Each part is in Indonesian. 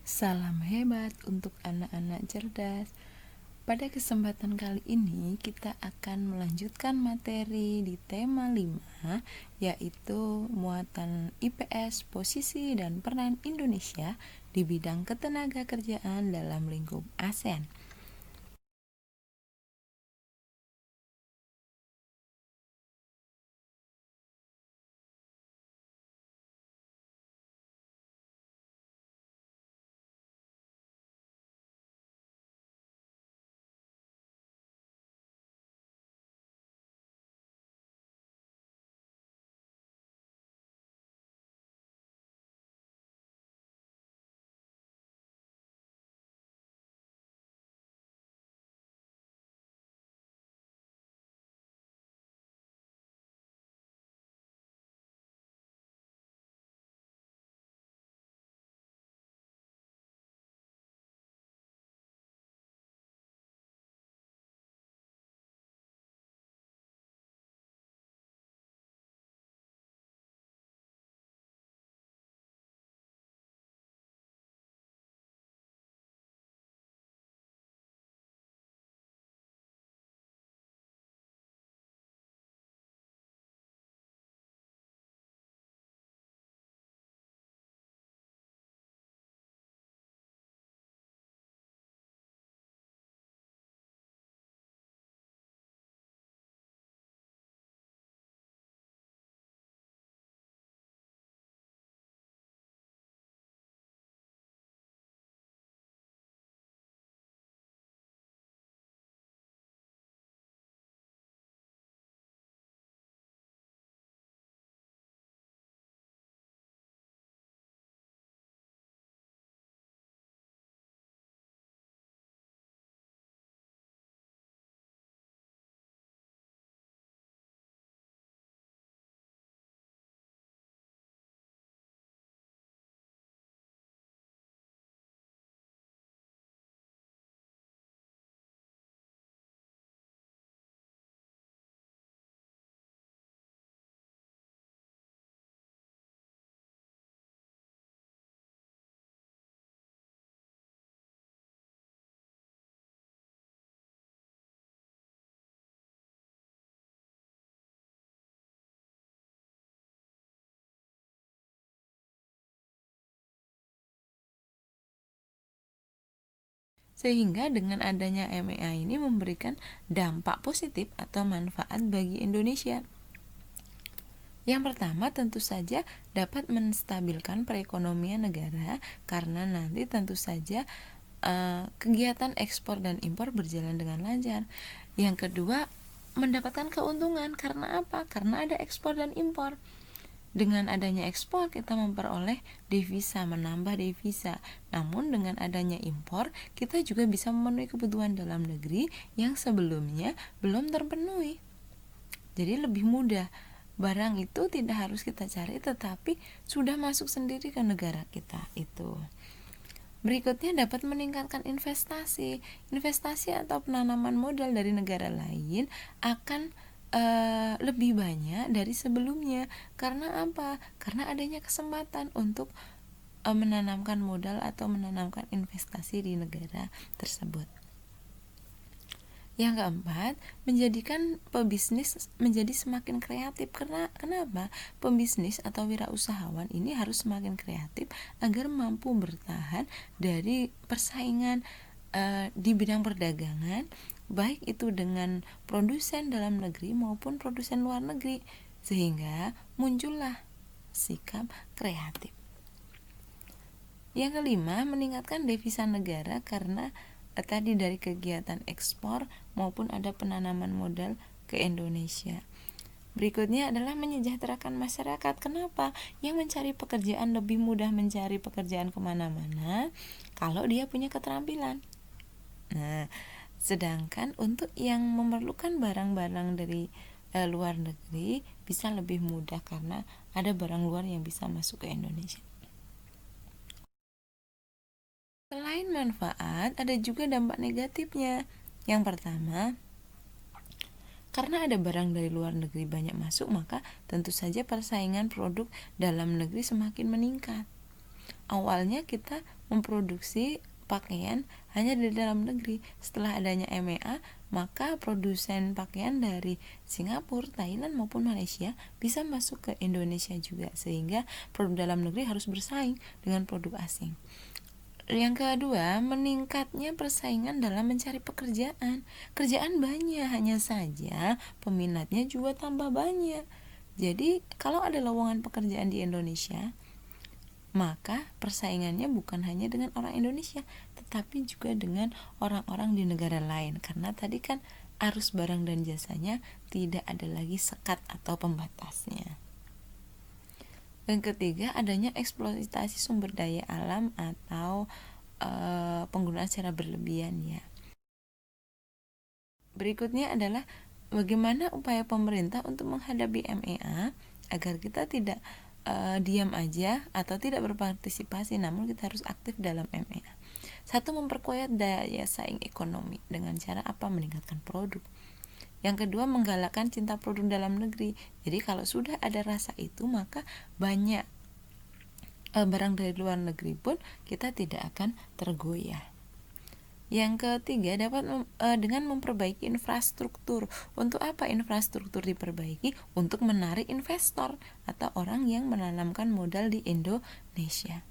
Salam hebat untuk anak-anak cerdas. Pada kesempatan kali ini kita akan melanjutkan materi di tema 5, yaitu muatan IPS, posisi dan peran Indonesia di bidang ketenagakerjaan dalam lingkup ASEAN. Sehingga dengan adanya MEA ini memberikan dampak positif atau manfaat bagi Indonesia. Yang pertama tentu saja dapat menstabilkan perekonomian negara karena nanti tentu saja kegiatan ekspor dan impor berjalan dengan lancar. Yang kedua, mendapatkan keuntungan karena apa? Karena ada ekspor dan impor. Dengan adanya ekspor kita memperoleh devisa, menambah devisa. Namun dengan adanya impor kita juga bisa memenuhi kebutuhan dalam negeri yang sebelumnya belum terpenuhi. Jadi lebih mudah. Barang itu tidak harus kita cari tetapi sudah masuk sendiri ke negara kita itu. Berikutnya dapat meningkatkan investasi. Investasi atau penanaman modal dari negara lain akan lebih banyak dari sebelumnya. Karena apa? Karena adanya kesempatan untuk menanamkan modal atau menanamkan investasi di negara tersebut. Yang keempat, menjadikan pebisnis menjadi semakin kreatif. Kenapa? Pebisnis atau wirausahawan ini harus semakin kreatif agar mampu bertahan dari persaingan di bidang perdagangan, baik itu dengan produsen dalam negeri maupun produsen luar negeri, sehingga muncullah sikap kreatif. Yang kelima, meningkatkan devisa negara karena tadi dari kegiatan ekspor maupun ada penanaman modal ke Indonesia. Berikutnya adalah menyejahterakan masyarakat. Kenapa? Yang mencari pekerjaan lebih mudah mencari pekerjaan kemana-mana kalau dia punya keterampilan. Nah, sedangkan untuk yang memerlukan barang-barang dari luar negeri bisa lebih mudah karena ada barang luar yang bisa masuk ke Indonesia. Selain manfaat, ada juga dampak negatifnya. Yang pertama, karena ada barang dari luar negeri banyak masuk, maka tentu saja persaingan produk dalam negeri semakin meningkat. Awalnya kita memproduksi pakaian hanya di dalam negeri. Setelah adanya MEA, maka produsen pakaian dari Singapura, Thailand maupun Malaysia bisa masuk ke Indonesia juga, sehingga produk dalam negeri harus bersaing dengan produk asing. Yang kedua, meningkatnya persaingan dalam mencari pekerjaan. Kerjaan banyak, hanya saja peminatnya juga tambah banyak. Jadi, kalau ada lowongan pekerjaan di Indonesia, maka persaingannya bukan hanya dengan orang Indonesia, tetapi juga dengan orang-orang di negara lain, karena tadi kan arus barang dan jasanya tidak ada lagi sekat atau pembatasnya. Yang ketiga, adanya eksploitasi sumber daya alam atau penggunaan secara berlebihan ya. Berikutnya adalah bagaimana upaya pemerintah untuk menghadapi MEA agar kita tidak diam aja atau tidak berpartisipasi, namun kita harus aktif dalam MEA. Satu, memperkuat daya saing ekonomi dengan cara apa? Meningkatkan produk. Yang kedua, menggalakkan cinta produk dalam negeri. Jadi kalau sudah ada rasa itu, maka banyak barang dari luar negeri pun kita tidak akan tergoyah. Yang ketiga, dengan memperbaiki infrastruktur. Untuk apa infrastruktur diperbaiki? Untuk menarik investor atau orang yang menanamkan modal di Indonesia.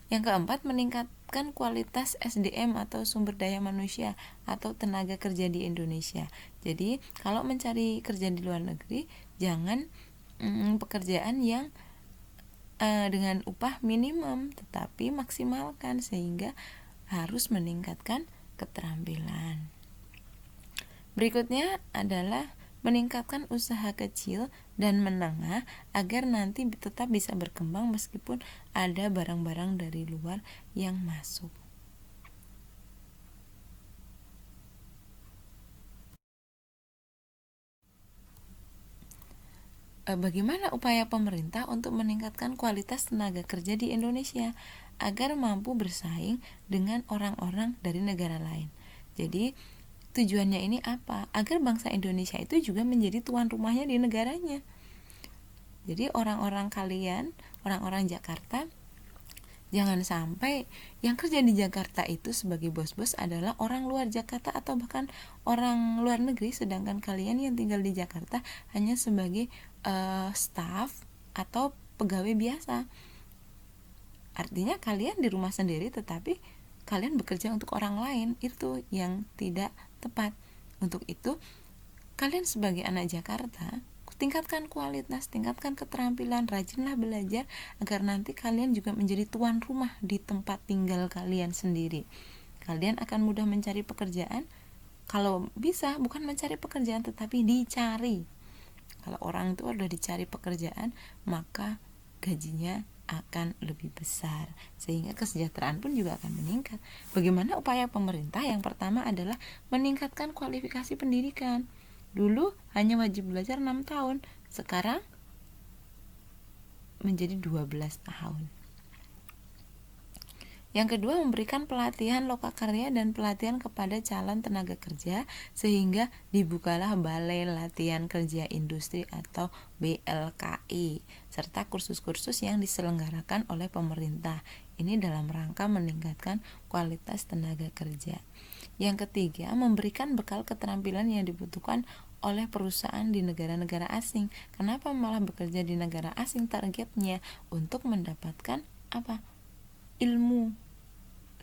Yang keempat, meningkatkan kualitas SDM atau sumber daya manusia atau tenaga kerja di Indonesia. Jadi, kalau mencari kerja di luar negeri, jangan pekerjaan yang dengan upah minimum, tetapi maksimalkan, sehingga harus meningkatkan keterampilan. Berikutnya adalah meningkatkan usaha kecil dan menengah agar nanti tetap bisa berkembang meskipun ada barang-barang dari luar yang masuk. Bagaimana upaya pemerintah untuk meningkatkan kualitas tenaga kerja di Indonesia agar mampu bersaing dengan orang-orang dari negara lain? Jadi tujuannya ini apa? Agar bangsa Indonesia itu juga menjadi tuan rumahnya di negaranya. Jadi orang-orang Jakarta, jangan sampai yang kerja di Jakarta itu sebagai bos-bos adalah orang luar Jakarta atau bahkan orang luar negeri, sedangkan kalian yang tinggal di Jakarta hanya sebagai staff atau pegawai biasa. Artinya kalian di rumah sendiri tetapi kalian bekerja untuk orang lain, itu yang tidak tepat. Untuk itu, kalian sebagai anak Jakarta, tingkatkan kualitas, tingkatkan keterampilan, rajinlah belajar agar nanti kalian juga menjadi tuan rumah di tempat tinggal kalian sendiri. Kalian akan mudah mencari pekerjaan. Kalau bisa, bukan mencari pekerjaan tetapi dicari. Kalau orang itu udah dicari pekerjaan, maka gajinya akan lebih besar, sehingga kesejahteraan pun juga akan meningkat. Bagaimana upaya pemerintah? Yang pertama adalah meningkatkan kualifikasi pendidikan. Dulu hanya wajib belajar 6 tahun, sekarang menjadi 12 tahun. Yang kedua, memberikan pelatihan lokakarya dan pelatihan kepada calon tenaga kerja, sehingga dibukalah Balai Latihan Kerja Industri atau BLKI, serta kursus-kursus yang diselenggarakan oleh pemerintah. Ini dalam rangka meningkatkan kualitas tenaga kerja. Yang ketiga, memberikan bekal keterampilan yang dibutuhkan oleh perusahaan di negara-negara asing. Kenapa malah bekerja di negara asing? Targetnya untuk mendapatkan apa? Ilmu.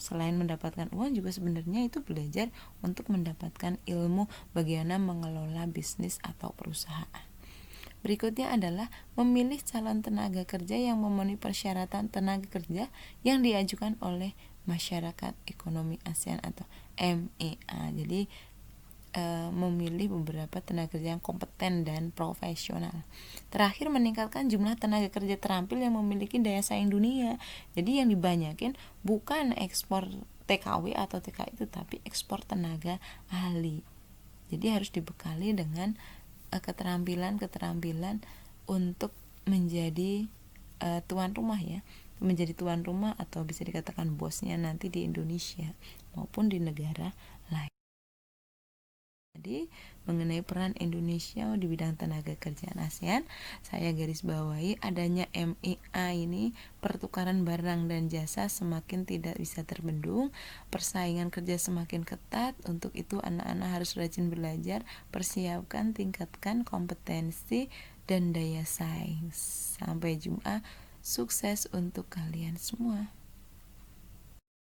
Selain mendapatkan uang, juga sebenarnya itu belajar untuk mendapatkan ilmu bagaimana mengelola bisnis atau perusahaan. Berikutnya adalah memilih calon tenaga kerja yang memenuhi persyaratan tenaga kerja yang diajukan oleh Masyarakat Ekonomi ASEAN atau MEA. Jadi memilih beberapa tenaga kerja yang kompeten dan profesional. Terakhir, meningkatkan jumlah tenaga kerja terampil yang memiliki daya saing dunia. Jadi yang dibanyakin bukan ekspor TKW atau TKI, tapi ekspor tenaga ahli. Jadi harus dibekali dengan keterampilan untuk menjadi tuan rumah ya, menjadi tuan rumah atau bisa dikatakan bosnya nanti di Indonesia maupun di negara lain. Jadi, mengenai peran Indonesia di bidang tenaga kerja ASEAN, saya garis bawahi adanya MEA ini, pertukaran barang dan jasa semakin tidak bisa terbendung, persaingan kerja semakin ketat. Untuk itu anak-anak harus rajin belajar, persiapkan, tingkatkan kompetensi dan daya saing. Sampai jumpa, sukses untuk kalian semua.